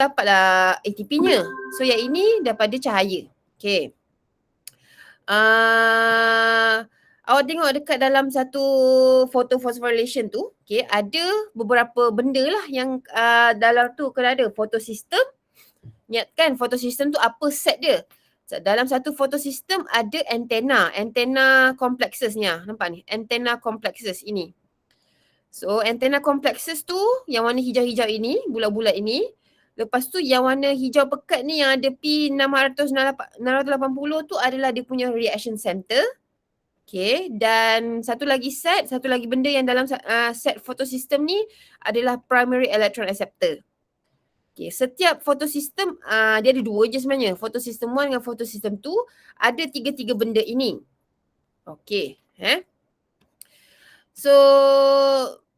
dapatlah ATP-nya. So yang ini daripada cahaya. Okay. Awak tengok dekat dalam satu photosphorylation tu, okay, ada beberapa benda lah yang dalam tu kena ada photosystem. Ingatkan photosystem tu apa set dia. Dalam satu photosystem ada antenna complexesnya. Nampak ni? Antenna complexes ini. So antenna complexes tu yang warna hijau-hijau ini, bulat-bulat ini. Lepas tu yang warna hijau pekat ni yang ada P680 tu adalah dia punya reaction center. Okay, dan satu lagi benda yang dalam set photosystem ni adalah primary electron acceptor. Okay, setiap photosystem dia ada dua je sebenarnya. Photosystem 1 dengan photosystem 2 ada tiga-tiga benda ini. Okay. So,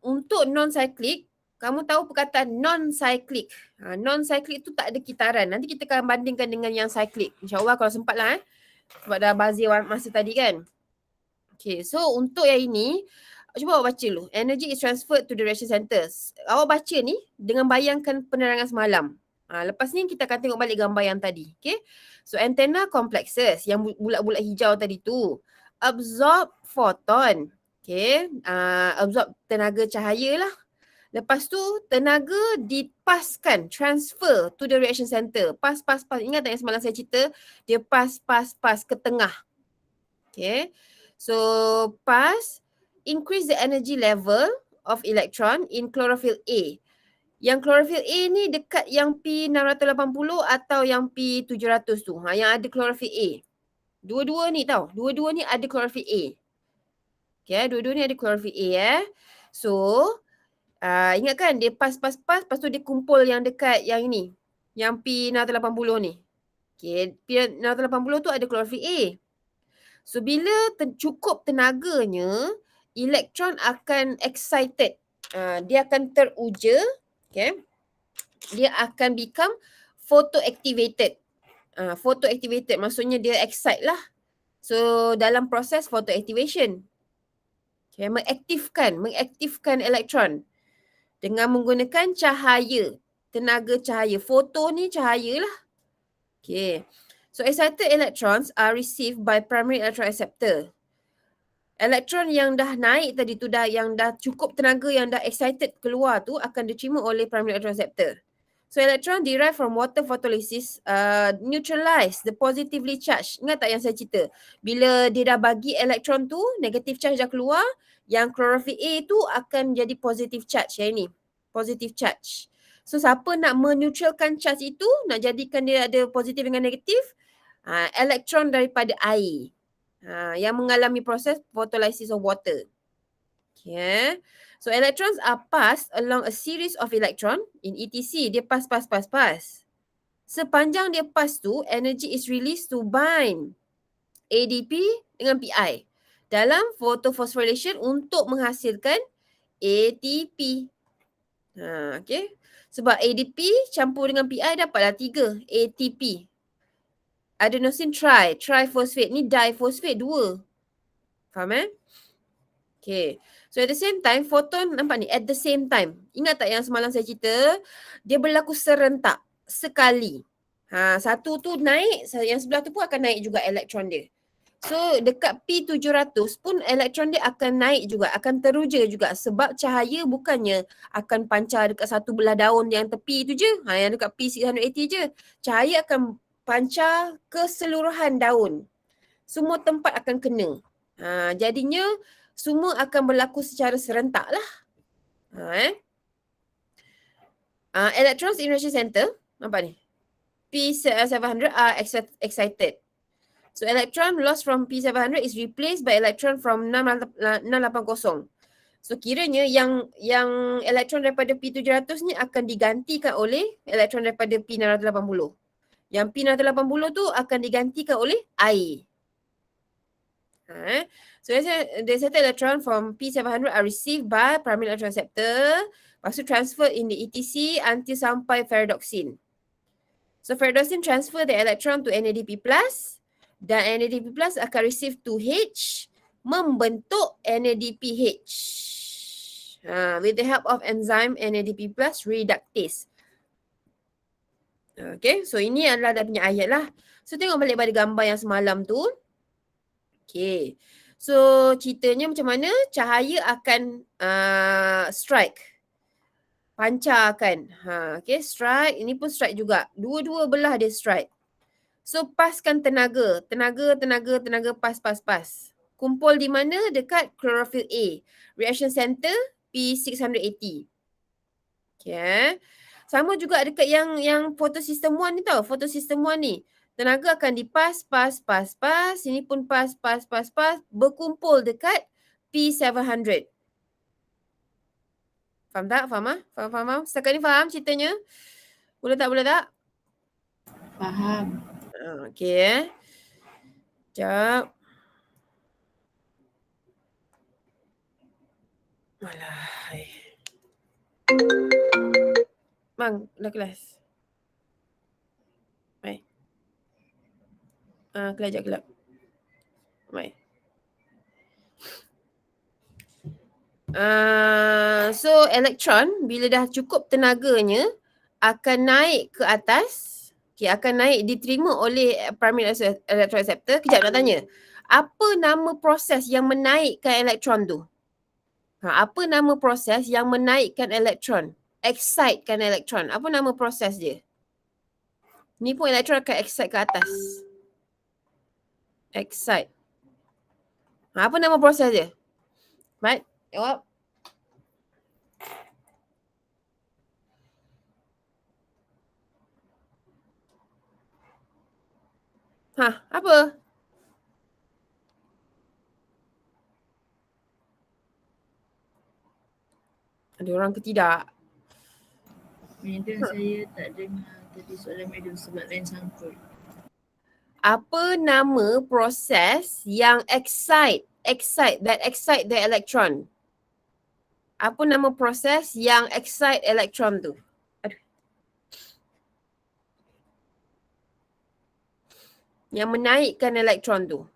untuk non-cyclic, kamu tahu perkataan non-cyclic. Non-cyclic tu tak ada kitaran. Nanti kita akan bandingkan dengan yang cyclic. InsyaAllah kalau sempat lah. Sebab dah bazir masa tadi kan. Okay, so untuk yang ini, cuba awak baca dulu. Energy is transferred to the reaction centers. Awak baca ni dengan bayangkan penerangan semalam. Lepas ni kita akan tengok balik gambar yang tadi. Okay. So antenna complexes yang bulat-bulat hijau tadi tu. Absorb photon. Okay. Absorb tenaga cahaya lah. Lepas tu tenaga dipaskan, transfer to the reaction center. Pas. Ingat tak yang semalam saya cerita? Dia pas ke tengah. Okay. So pass, increase the energy level of electron in chlorophyll A. Yang chlorophyll A ni dekat yang P680 atau yang P700 tu. Yang ada chlorophyll A. Dua-dua ni tau. Dua-dua ni ada chlorophyll A. Okay, dua-dua ni ada chlorophyll A So, ingat kan dia pas. Lepas tu dia kumpul yang dekat yang ini. Yang P680 ni. Okay, P680 tu ada chlorophyll A. So bila cukup tenaganya, elektron akan excited. Dia akan teruja. Okay. Dia akan become photoactivated. Photoactivated maksudnya dia excite lah. So dalam proses photoactivation. Okay, mengaktifkan elektron dengan menggunakan cahaya. Tenaga cahaya. Foto ni cahaya lah. Okay. So excited electrons are received by primary electron acceptor. Elektron yang dah naik tadi tu, yang dah cukup tenaga, yang dah excited keluar tu akan diterima oleh primary electron acceptor. So electron derived from water photolysis neutralize the positively charged. Ingat tak yang saya cerita? Bila dia dah bagi elektron tu, negative charge dah keluar, yang chlorophyll A tu akan jadi positive charge yang ini. Positive charge. So siapa nak meneutralkan charge itu, nak jadikan dia ada positif dengan negatif? Elektron daripada air. Yang mengalami proses photolysis of water. Okay. So electrons are passed along a series of electron in ETC. Dia pass. Sepanjang dia pass tu, energy is released to bind ADP dengan PI dalam photophosphorylation untuk menghasilkan ATP. Okay. Sebab ADP campur dengan PI dapatlah 3 ATP. Adenosine triphosphate. Ni diphosphate 2. Faham Okay. So at the same time, photon nampak ni at the same time. Ingat tak yang semalam saya cerita? Dia berlaku serentak. Sekali. Satu tu naik, yang sebelah tu pun akan naik juga elektron dia. So dekat P700 pun elektron dia akan naik juga, akan teruja juga sebab cahaya bukannya akan pancar dekat satu belah daun yang tepi tu je. Yang dekat P680 je. Cahaya akan pancar keseluruhan daun. Semua tempat akan kena. Jadinya semua akan berlaku secara serentak lah. Electrons in reaction center, nampak ni? P700 are excited. So electron lost from P700 is replaced by electron from 680. So kiranya yang elektron daripada P700 ni akan digantikan oleh elektron daripada P680. Yang P680 tu akan digantikan oleh air. So the excited electron from P700 are received by primary electron acceptor. Lepas tu transfer in the ETC until sampai ferredoxin. So ferredoxin transfer the electron to NADP+. Dan NADP+ akan receive 2H membentuk NADPH. With the help of enzyme NADP+ reductase. Okay, so ini adalah dia punya ayat lah. So tengok balik pada gambar yang semalam tu. Okay, so ceritanya macam mana cahaya akan strike. Pancarkan. Okay, strike. Ini pun strike juga. Dua-dua belah dia strike. So paskan tenaga. Tenaga, pas. Kumpul di mana? Dekat chlorophyll A. Reaction center P680. Okay. Sama juga dekat yang photosystem 1 ni tau. Photosystem 1 ni. Tenaga akan pas. Sini pun pas. Berkumpul dekat P700. Faham tak? Faham? Setakat ni faham ceritanya? Boleh tak? Faham. Okay. Sekejap. Alah. Bang, dah kelas. Baik. Kelap. Baik. So elektron bila dah cukup tenaganya akan naik ke atas. Okay, akan naik diterima oleh primary electron acceptor. Kejap nak tanya. Apa nama proses yang menaikkan elektron tu? Apa nama proses yang menaikkan elektron? Excitekan elektron. Apa nama proses dia? Ni pun elektron akan excite ke atas. Excite. Apa nama proses dia? Baik, jawab. Apa? Ada orang ke tidak? Madam, saya tak dengar tadi soalan madam sebab lain sangkut. Apa nama proses yang excite the electron? Apa nama proses yang excite elektron tu? Aduh. Yang menaikkan elektron tu.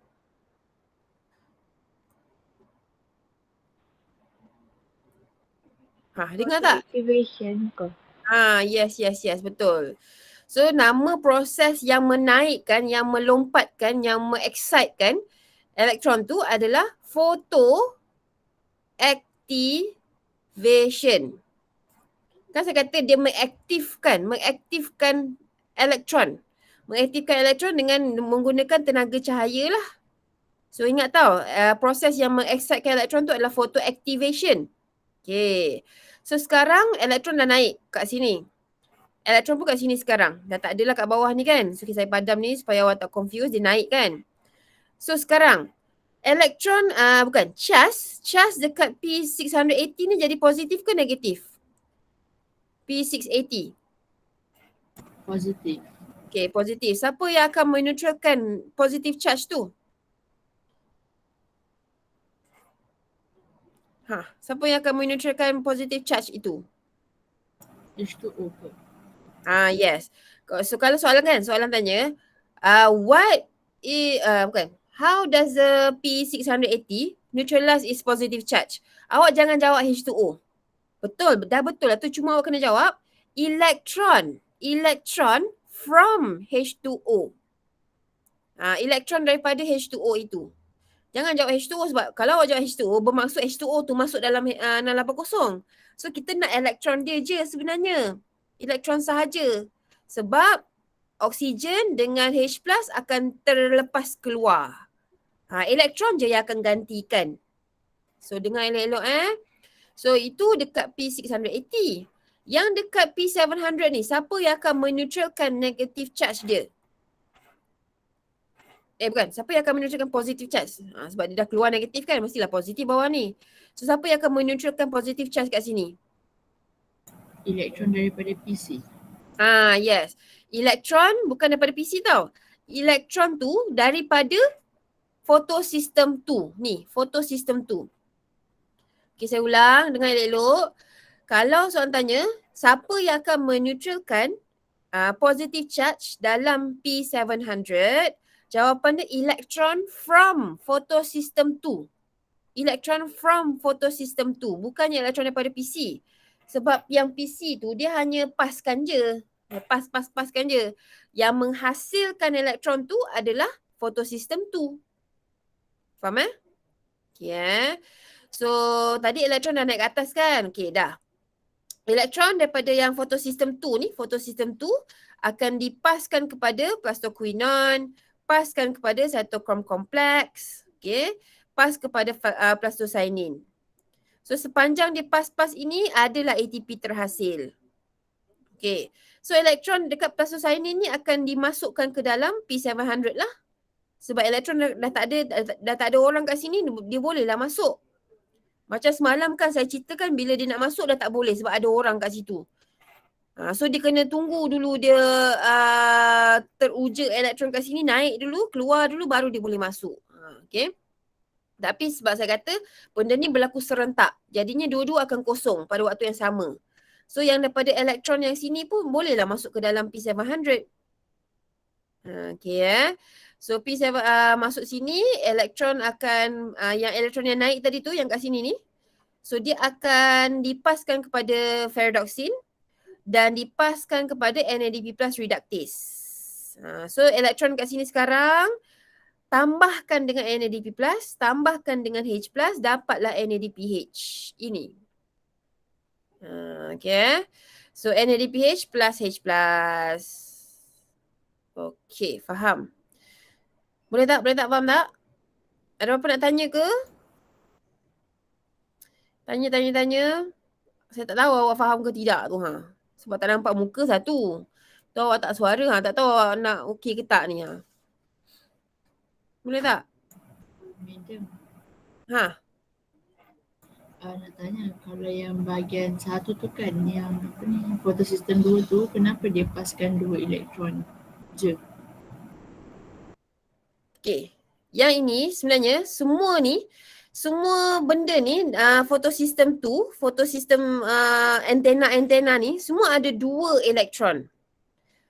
Dengar tak? Activation ke? Yes, betul. So nama proses yang menaikkan, yang melompatkan, yang mengexcitekan elektron tu adalah photoactivation. Kan saya kata dia mengaktifkan elektron. Mengaktifkan elektron dengan menggunakan tenaga cahaya lah. So ingat tau, proses yang mengexcitekan elektron tu adalah photoactivation. Okay. So sekarang elektron dah naik kat sini. Elektron pun kat sini sekarang. Dah tak adalah kat bawah ni kan. So saya padam ni supaya awak tak confuse, dia naik kan. So sekarang elektron charge dekat P680 ni jadi positif ke negatif? P680. Positif. Okay, positif. Siapa yang akan meneutralkan positive charge tu? Siapa yang akan meneutralkan positive charge itu? H2O ke? Yes. So kalau soalan tanya, how does the P680 neutralize its positive charge? Awak jangan jawab H2O. Betul lah tu, cuma awak kena jawab electron from H2O. Elektron daripada H2O itu. Jangan jawab H2O sebab kalau awak jawab H2O, bermaksud H2O tu masuk dalam 680. So kita nak elektron dia je sebenarnya. Elektron sahaja. Sebab oksigen dengan H+ akan terlepas keluar. Elektron je yang akan gantikan. So dengar elok-elok So itu dekat P680. Yang dekat P700 ni, siapa yang akan meneutralkan negative charge dia? Siapa yang akan meneutralkan positive charge? Sebab dia dah keluar negatif kan, mestilah positif bawah ni. So siapa yang akan meneutralkan positive charge kat sini? Elektron daripada PC. Yes. Elektron bukan daripada PC tau. Elektron tu daripada photosystem 2. Ni, photosystem 2. Okay, saya ulang. Dengar elok-elok. Kalau soalan tanya, siapa yang akan meneutralkan positive charge dalam P700? Jawapan dia elektron from photosystem 2. Elektron from photosystem 2. Bukannya elektron daripada PC. Sebab yang PC tu dia hanya paskan je. Pas-pas-paskan je. Yang menghasilkan elektron tu adalah photosystem tu. Faham Okay. So tadi elektron dah naik ke atas kan? Okay, dah. Elektron daripada yang photosystem 2 ni, photosystem 2 akan dipaskan kepada plastoquinon, paskan kepada cytochrome complex, okay, pas kepada plastocyanin. So sepanjang dia pas-pas ini adalah ATP terhasil. Okay. So elektron dekat plastocyanin ni akan dimasukkan ke dalam P700 lah. Sebab elektron dah tak ada orang kat sini, dia bolehlah masuk. Macam semalam kan saya ceritakan bila dia nak masuk dah tak boleh sebab ada orang kat situ. So dia kena tunggu dulu dia teruja elektron kat sini, naik dulu, keluar dulu baru dia boleh masuk. Okay. Tapi sebab saya kata benda ni berlaku serentak. Jadinya dua-dua akan kosong pada waktu yang sama. So yang daripada elektron yang sini pun bolehlah masuk ke dalam P700. Okay. So P7 masuk sini, elektron akan, yang elektron yang naik tadi tu yang kat sini ni. So dia akan dipaskan kepada ferredoxin dan dipaskan kepada NADP+ reductase. So elektron kat sini sekarang, tambahkan dengan NADP+, tambahkan dengan H+, dapatlah NADPH. Ini. Okay. So NADPH plus H+. Okay, faham. Boleh tak faham tak? Ada apa nak tanya ke? Tanya. Saya tak tahu awak faham ke tidak tu ha. Sebab tak nampak muka satu. Tahu awak tak suara ha. Tak tahu awak nak okey ke tak ni ha. Boleh tak? Madam. Ha. Nak tanya kalau yang bahagian satu tu kan yang apa ni photosystem 2 tu kenapa dia paskan 2 elektron je? Okay. Yang ini sebenarnya semua benda ni photosystem tu, photosystem antena ni semua ada 2 elektron.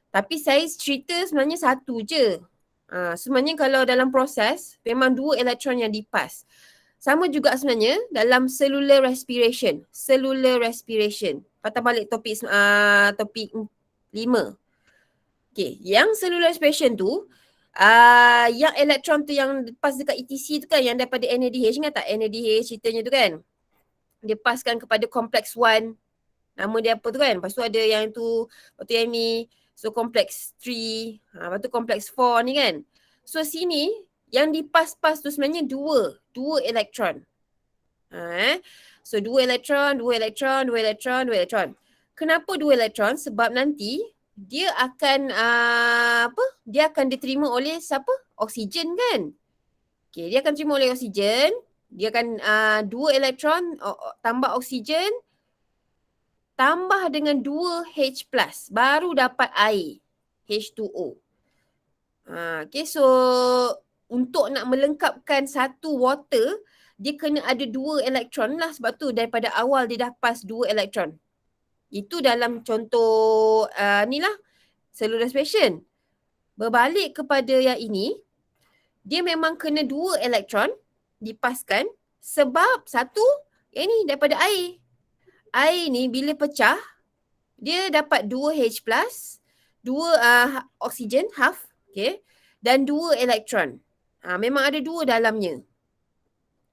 Tapi saya cerita sebenarnya satu je. Sebenarnya kalau dalam proses memang 2 elektron yang dipas. Sama juga sebenarnya dalam cellular respiration. Patah balik topik 5. Okay, yang cellular respiration tu yang elektron tu yang pas dekat ETC tu kan yang daripada NADH, ingat tak NADH ceritanya tu kan? Dia paskan kepada complex 1. Nama dia apa tu kan? Lepas tu ada yang tu, lepas tu yang ni. So complex 3, lepas tu complex 4 ni kan. So sini yang dipas-pas tu sebenarnya 2 elektron. So 2 elektron. Kenapa 2 elektron? Sebab nanti dia akan dia akan diterima oleh siapa? Oksigen kan? Okay, dia akan terima oleh oksigen. Dia akan 2 elektron tambah oksigen tambah dengan 2 H+, baru dapat air, H2O. Okay, so untuk nak melengkapkan satu water, dia kena ada 2 elektron lah. Sebab tu daripada awal dia dah pas 2 elektron. Itu dalam contoh ni lah, cellular respiration. Berbalik kepada yang ini, dia memang kena 2 elektron dipaskan sebab satu, yang ni daripada air. Air ni bila pecah, dia dapat 2 H+, 2 oksigen, half, okay, dan 2 elektron. Memang ada 2 dalamnya.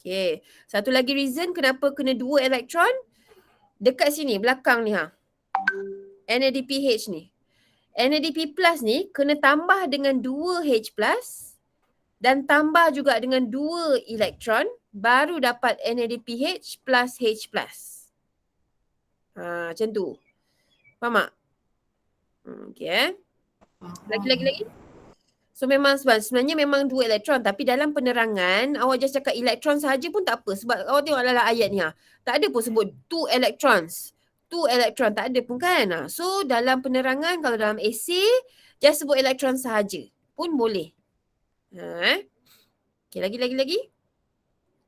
Okay, satu lagi reason kenapa kena 2 elektron, dekat sini, belakang ni NADPH ni. NADP+ ni kena tambah dengan 2 H+, dan tambah juga dengan 2 elektron, baru dapat NADPH plus H+. Macam tu. Faham tak? Okay. Lagi. So memang sebenarnya memang 2 elektron. Tapi dalam penerangan, awak just cakap elektron sahaja pun tak apa. Sebab awak tengok dalam ayat ni. Tak ada pun sebut 2 electrons. 2 elektron. Tak ada pun kan. So dalam penerangan, kalau dalam esay, just sebut elektron sahaja. Pun boleh. Okay, lagi.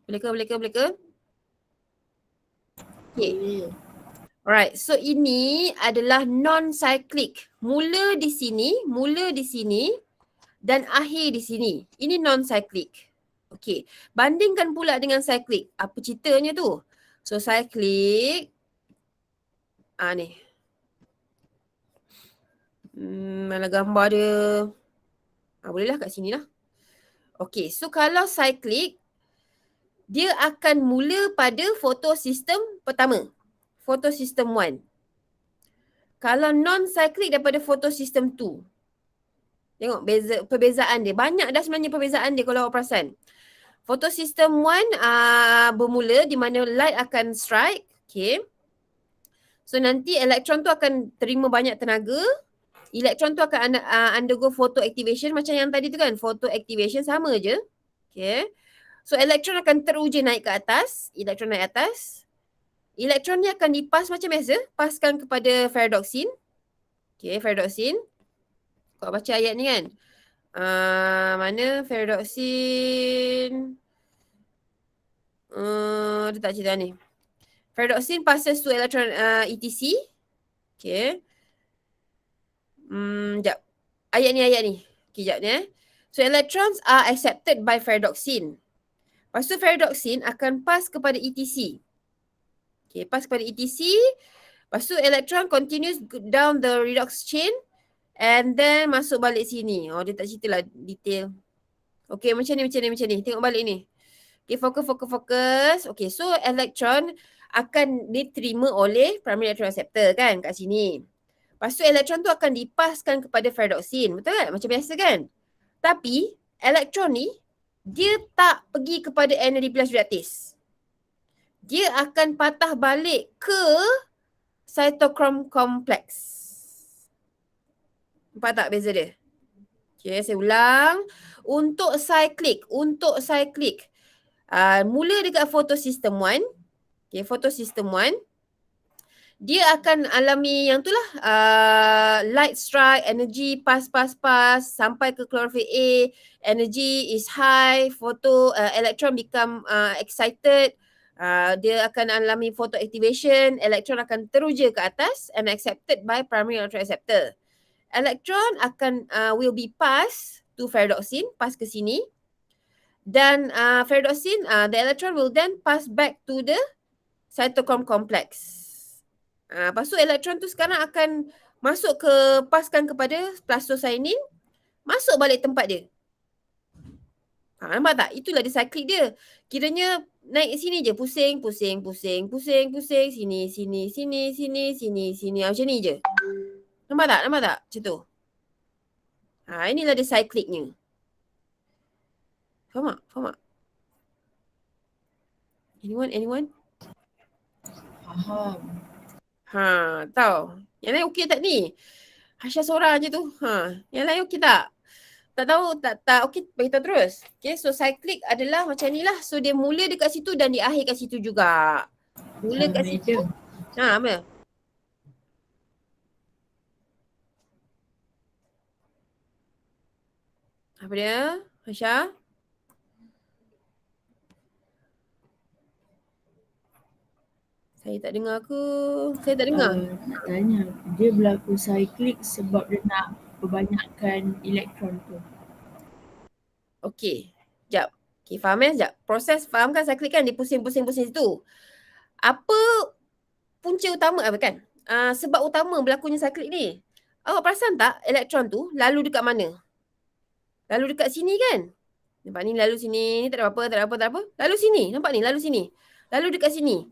Boleh ke? Okay. Alright, so ini adalah non-cyclic. Mula di sini dan akhir di sini. Ini non-cyclic. Okay, bandingkan pula dengan cyclic. Apa ceritanya tu? So cyclic, ni. Mana gambar dia. Bolehlah kat sini lah. Okay, so kalau cyclic, dia akan mula pada photosystem pertama. Photosystem 1. Kalau non-cyclic daripada photosystem 2. Tengok perbezaan dia. Banyak dah sebenarnya perbezaan dia kalau awak perasan. Photosystem 1 bermula di mana light akan strike. Okay. So nanti elektron tu akan terima banyak tenaga. Elektron tu akan undergo photoactivation macam yang tadi tu kan. Photoactivation sama je. Okay. So elektron akan teruja naik ke atas. Elektron naik atas. Elektron ni akan dipas macam biasa. Paskan kepada ferredoxin. Okay, ferredoxin. Kau baca ayat ni kan. Mana ferredoxin? Dia tak cerita ni. Ferredoxin passes to electron ETC. Okay. Sekejap. Ayat ni. Okay, sekejap ni. So electrons are accepted by ferredoxin. Lepas tu ferredoxin akan pass kepada ETC. Okay, pass kepada ETC. Lepas tu electron continues down the redox chain. And then masuk balik sini. Dia tak cerita lah detail. Okay, macam ni. Tengok balik ni. Okay, fokus. Okay, so elektron akan diterima oleh primary electron acceptor kan kat sini. Lepas tu elektron tu akan dipaskan kepada ferredoxin. Betul kan? Macam biasa kan? Tapi elektron ni dia tak pergi kepada NAD+ reaktis. Dia akan patah balik ke cytochrome complex. Nampak tak beza dia? Okay, saya ulang. Untuk cyclic. Mula dekat photosystem 1. Okay, photosystem 1. Dia akan alami yang tu lah. Light strike, energy pass. Sampai ke chlorophyll A. Energy is high. Electron become excited. Dia akan alami photoactivation. Electron akan teruja ke atas and accepted by primary electron acceptor. Electron akan will be passed to ferredoxin, pass ke sini. Dan ferredoxin, the electron will then pass back to the cytochrome complex. Lepas tu elektron tu sekarang akan masuk ke, paskan kepada plastocyanin, masuk balik tempat dia. Nampak tak? Itulah dia cyclic dia. Kiranya naik sini je, pusing. Sini. Macam ni je. Nampak tak? Macam tu. Inilah dia cyclicnya. Faham tak? Anyone? Faham. Tahu. Yang lain okey tak ni? Hasya seorang je tu. Yang lain okey tak? Tak tahu, tak okey, beritahu terus. Okay, so cyclic adalah macam ni lah. So dia mula dekat situ dan dia akhir kat situ juga. Mula kat situ. Apa? Apa dia? Hasya? Saya tak dengar ke? Saya tak dengar. Nak tanya, dia berlaku cyclic sebab dia nak perbanyakkan elektron tu. Okey. Sekejap. Okey, faham sekejap. Proses, faham kan cyclic kan? Dia pusing situ. Apa punca utama apa kan? Sebab utama berlakunya cyclic ni. Awak perasan tak elektron tu lalu dekat mana? Lalu dekat sini kan? Nampak ni lalu sini. Ni tak ada apa. Lalu sini. Nampak ni lalu sini. Lalu dekat sini.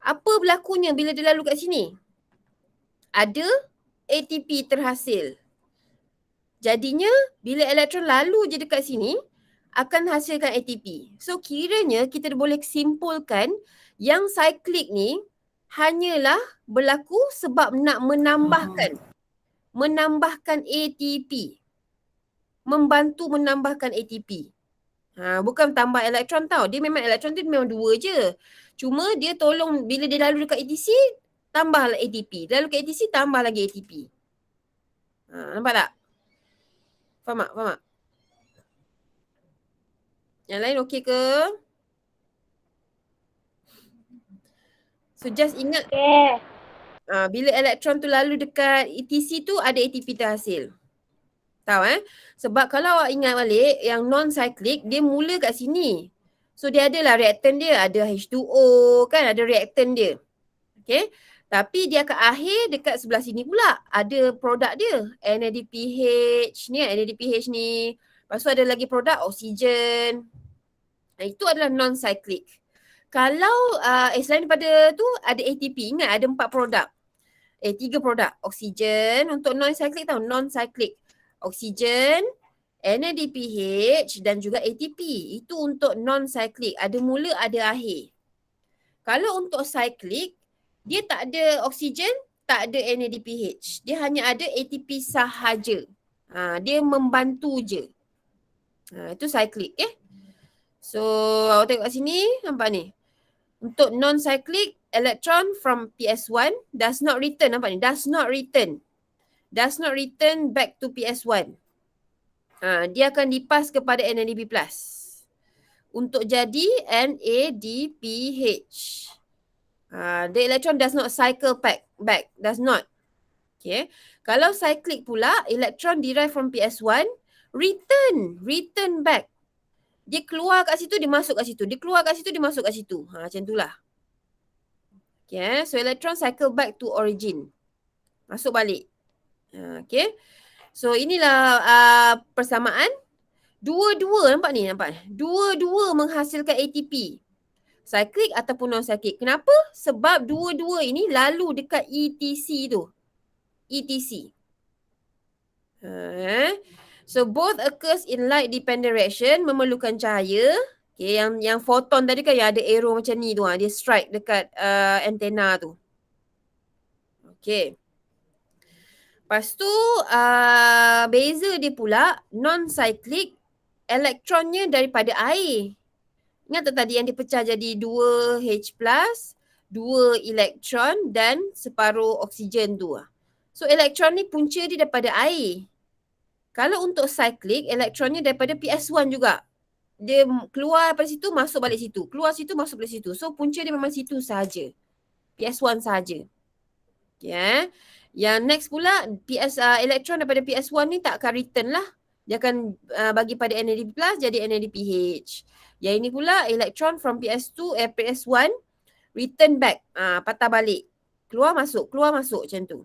Apa berlakunya bila dia lalu kat sini? Ada ATP terhasil. Jadinya bila elektron lalu je dekat sini akan hasilkan ATP. So kiranya kita boleh simpulkan yang cyclic ni hanyalah berlaku sebab nak menambahkan ATP. Membantu menambahkan ATP. Bukan tambah elektron tau. Dia memang elektron tu memang 2 je. Cuma dia tolong bila dia lalu dekat ATC, tambah ATP. Lalu ke ATC, tambah lagi ATP. Nampak tak? Faham tak? Yang lain okey ke? So just ingat. Bila elektron tu lalu dekat ETC tu ada ATP terhasil. Tahu Sebab kalau awak ingat balik yang non-cyclic, dia mula kat sini. So dia adalah reaktan dia, ada H2O kan, ada reaktan dia. Okay. Tapi dia akan akhir dekat sebelah sini pula. Ada produk dia. NADPH ni, NADPH ni. Lepas tu ada lagi produk oksigen. Itu adalah non-cyclic. Kalau selain daripada tu ada ATP. Ingat ada 4 produk. 3 produk. Oksigen untuk non-cyclic tau. Non-cyclic. Oksigen, NADPH dan juga ATP. Itu untuk non-cyclic. Ada mula, ada akhir. Kalau untuk cyclic, dia tak ada oksigen, tak ada NADPH. Dia hanya ada ATP sahaja. Dia membantu je. Itu cyclic. So, awak tengok kat sini, nampak ni. Untuk non-cyclic, electron from PS1 does not return. Nampak ni? Does not return. Does not return back to PS1. Dia akan dipas kepada NADP+. Untuk jadi NADPH. The electron does not cycle back. Does not. Okay. Kalau cyclic pula, electron derived from PS1 return back. Dia keluar kat situ, dia masuk kat situ. Dia keluar kat situ, dia masuk kat situ. Macam itulah. Okay. So electron cycle back to origin. Masuk balik. Okay. So inilah persamaan. Dua-dua nampak ni, nampak. Dua-dua menghasilkan ATP. Cyclic ataupun non-cyclic. Kenapa? Sebab dua-dua ini lalu dekat ETC tu. ETC. So both occurs in light dependent reaction, memerlukan cahaya. Okay, yang photon tadi kan yang ada arrow macam ni tu. Dia strike dekat antena tu. Okay. Lepas tu beza dia pula non-cyclic, elektronnya daripada air. Ingat tak tadi yang dipecah jadi 2H+, 2 elektron dan separuh oksigen tu. So elektron ni punca dia daripada air. Kalau untuk cyclic, elektronnya daripada PS1 juga. Dia keluar daripada situ, masuk balik situ. Keluar situ, masuk balik situ. So punca dia memang situ sahaja. PS1 sahaja. Okay. Yang next pula, elektron daripada PS1 ni tak akan return lah. Dia akan bagi pada NADP+, jadi NADPH. Yang ini pula, elektron from PS1, return back. Patah balik. Keluar masuk macam tu.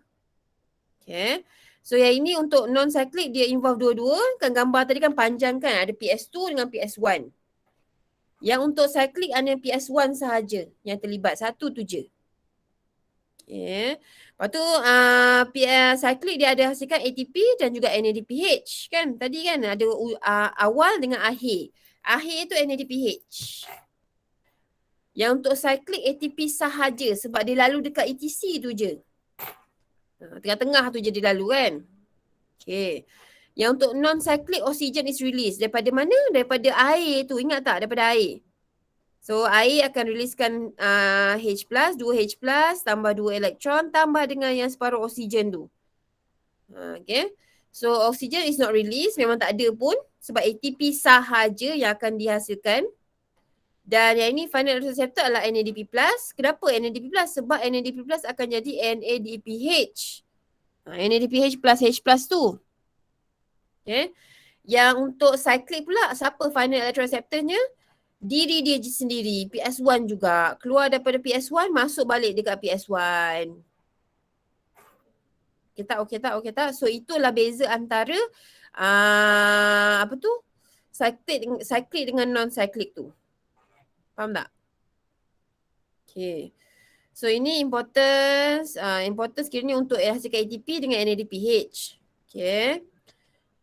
Okay. So yang ini untuk non-cyclic, dia involve dua-dua. Kan gambar tadi kan panjang kan, ada PS2 dengan PS1. Yang untuk cyclic hanya PS1 sahaja yang terlibat. Satu tu je. Okay. Lepas tu cyclic dia ada hasilkan ATP dan juga NADPH. Kan tadi kan ada awal dengan akhir. Akhir tu NADPH. Yang untuk cyclic ATP sahaja sebab dia lalu dekat ETC tu je. Tengah-tengah tu je dia lalu kan. Okay. Yang untuk non-cyclic oxygen is released. Daripada mana? Daripada air tu. Ingat tak? Daripada air. So air akan riliskan H+, 2H+, tambah 2 elektron, tambah dengan yang separuh oksigen tu. Okay. So oksigen is not released, memang tak ada pun. Sebab ATP sahaja yang akan dihasilkan. Dan yang ini final receptor adalah NADP+. Kenapa NADP+? Sebab NADP+ akan jadi NADPH. NADPH plus H+ tu. Okay. Yang untuk cyclic pula, siapa final electroreceptornya? Diri dia sendiri, PS1 juga. Keluar daripada PS1, masuk balik dekat PS1. Okay tak? So itulah beza antara cyclic dengan non-cyclic tu. Faham tak? Okay. So ini importance kiranya untuk hasilkan ATP dengan NADPH. Okay.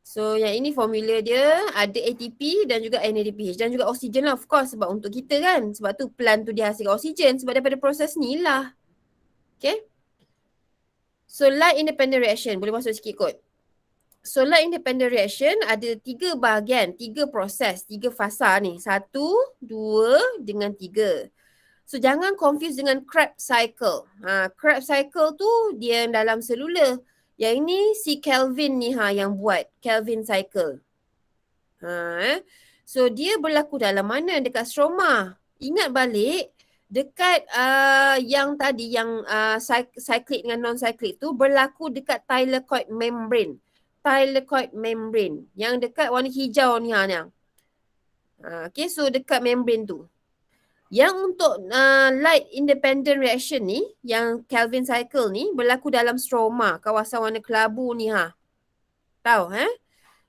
So yang ini formula dia ada ATP dan juga NADPH dan juga oksigen lah of course sebab untuk kita kan. Sebab tu plant tu dia hasilkan oksigen sebab daripada proses ni lah. Okay. So light independent reaction. Boleh masuk sikit kot. So light independent reaction ada 3 bahagian, 3 proses, 3 fasa ni. 1, 2 dengan 3. So jangan confuse dengan Krebs cycle. Krebs cycle tu dia dalam selula. Yang ini si Kelvin ni yang buat Kelvin cycle. So dia berlaku dalam mana? Dekat stroma. Ingat balik dekat yang tadi yang cyclic dengan non-cyclic tu berlaku dekat thylakoid membrane. Thylakoid membrane yang dekat warna hijau ni Okay, so dekat membrane tu. Yang untuk light independent reaction ni, yang Kelvin cycle ni berlaku dalam stroma, kawasan warna kelabu ni ha. Tahu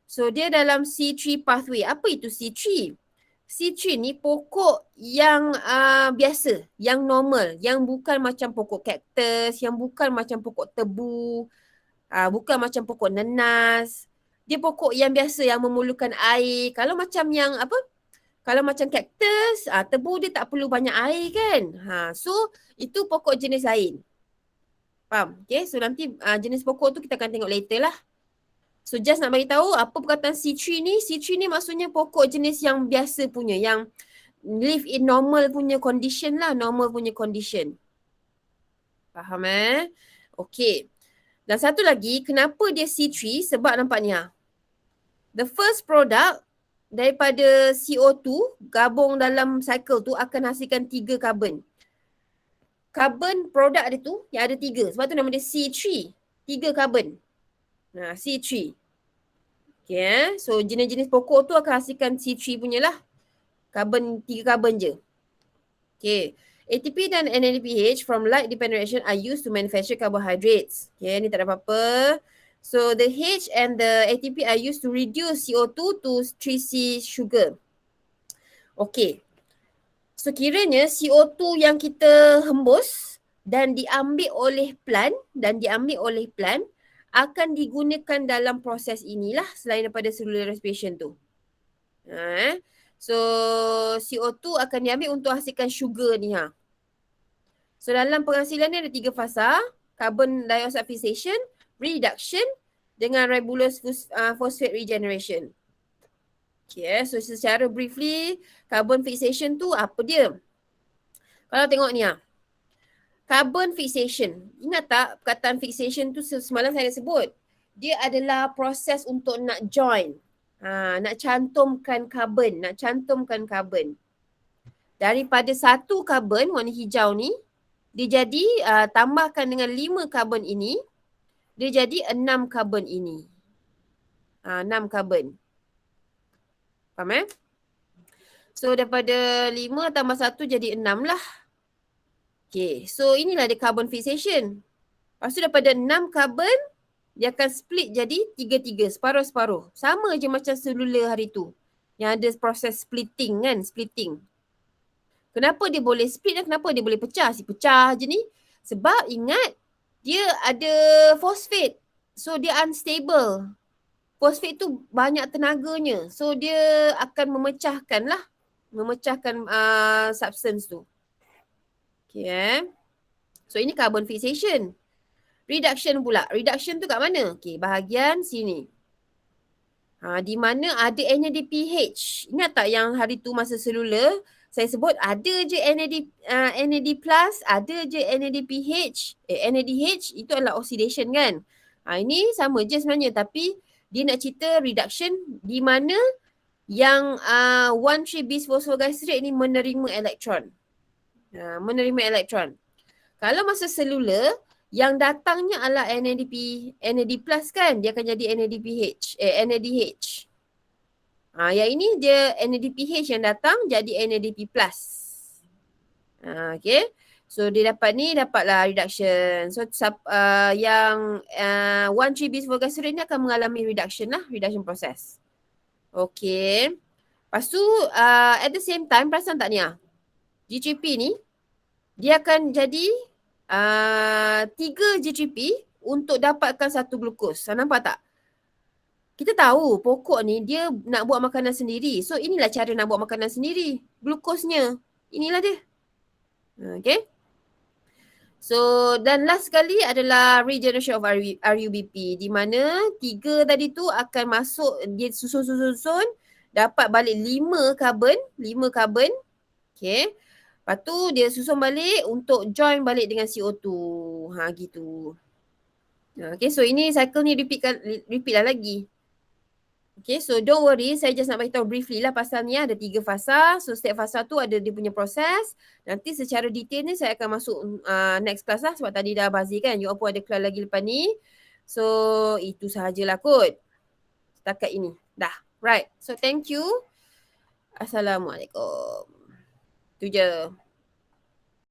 So dia dalam C3 pathway. Apa itu C3? C3 ni pokok yang biasa, yang normal, yang bukan macam pokok kaktus, yang bukan macam pokok tebu, bukan macam pokok nenas. Dia pokok yang biasa yang memerlukan air. Kalau macam yang apa? Kalau macam kaktus, tebu dia tak perlu banyak air kan. So itu pokok jenis lain. Faham? Okay, so nanti jenis pokok tu kita akan tengok later lah. So just nak bagi tahu apa perkataan C3 ni. C3 ni maksudnya pokok jenis yang biasa punya, yang live in normal punya condition lah, normal punya condition. Faham Okay. Dan satu lagi, kenapa dia C3? Sebab nampak ni the first product daripada CO2 gabung dalam cycle tu akan hasilkan 3 karbon. Karbon produk dia tu yang ada 3. Sebab tu nama dia C3. 3 karbon. C3. Okay, so jenis-jenis pokok tu akan hasilkan C3 punya lah. Karbon, 3 karbon je. Okay. ATP dan NADPH from light dependent reaction are used to manufacture carbohydrates. Okay, ni tak ada apa-apa. So the H and the ATP are used to reduce CO2 to 3C sugar. Okay. So kiranya CO2 yang kita hembus dan diambil oleh plant akan digunakan dalam proses inilah selain daripada cellular respiration tu. So CO2 akan diambil untuk hasilkan sugar ni So dalam penghasilan ni ada 3 fasa, carbon dioxide fixation, reduction dengan ribulose phosphate regeneration. Okay, so secara briefly, carbon fixation tu apa dia? Kalau tengok ni carbon fixation. Ingat tak perkataan fixation tu semalam saya sebut? Dia adalah proses untuk nak join. Nak cantumkan karbon. Daripada satu karbon warna hijau ni, dia jadi tambahkan dengan 5 karbon ini, dia jadi 6 karbon ini. 6 karbon. Faham So daripada 5 tambah 1 jadi 6 lah. Okay, so inilah dia carbon fixation. Lepas tu daripada 6 karbon, dia akan split jadi 3-3, separuh-separuh. Sama je macam selular hari tu. Yang ada proses splitting kan, splitting. Kenapa dia boleh split dan kenapa dia boleh pecah? Pecah je ni. Sebab ingat, dia ada fosfat. So dia unstable. Fosfat tu banyak tenaganya. So dia akan memecahkan substance tu. Okay So ini carbon fixation. Reduction pula. Reduction tu kat mana? Okay, bahagian sini. Di mana ada NADPH. Ingat tak yang hari tu masa selular, saya sebut ada je NAD plus, ada je NADPH. NADH itu adalah oxidation kan. Ini sama je sebenarnya, tapi dia nak cerita reduction di mana yang 1,3-bisphosphoglycerate ni menerima elektron. Kalau masa selular, yang datangnya adalah NAD plus kan, dia akan jadi NADH. Yang ini dia NADPH yang datang jadi NADP plus. Okay. So dia dapatlah reduction. So yang 1,3-bisphosphoglycerate ni akan mengalami reduction process. Okay. Lepas tu at the same time, perasan tak ni GCP ni, dia akan jadi 3 GCP untuk dapatkan satu glukos. Nampak tak? Kita tahu pokok ni dia nak buat makanan sendiri. So inilah cara nak buat makanan sendiri. Glukosnya. Inilah dia. Okay. So dan last sekali adalah regeneration of RUBP. Di mana 3 tadi tu akan masuk, dia susun. Dapat balik 5 karbon. Okay. Lepas tu dia susun balik untuk join balik dengan CO2. Gitu. Okay, so ini cycle ni repeat lah lagi. Okay, so don't worry. Saya just nak beritahu briefly lah pasal ni ada 3 fasa. So setiap fasa tu ada dia punya proses. Nanti secara detail ni saya akan masuk next class lah. Sebab tadi dah bazir kan. You all pun ada kelas lagi lepas ni. So itu sahajalah kot. Setakat ini. Dah. Right. So thank you. Assalamualaikum. Itu je.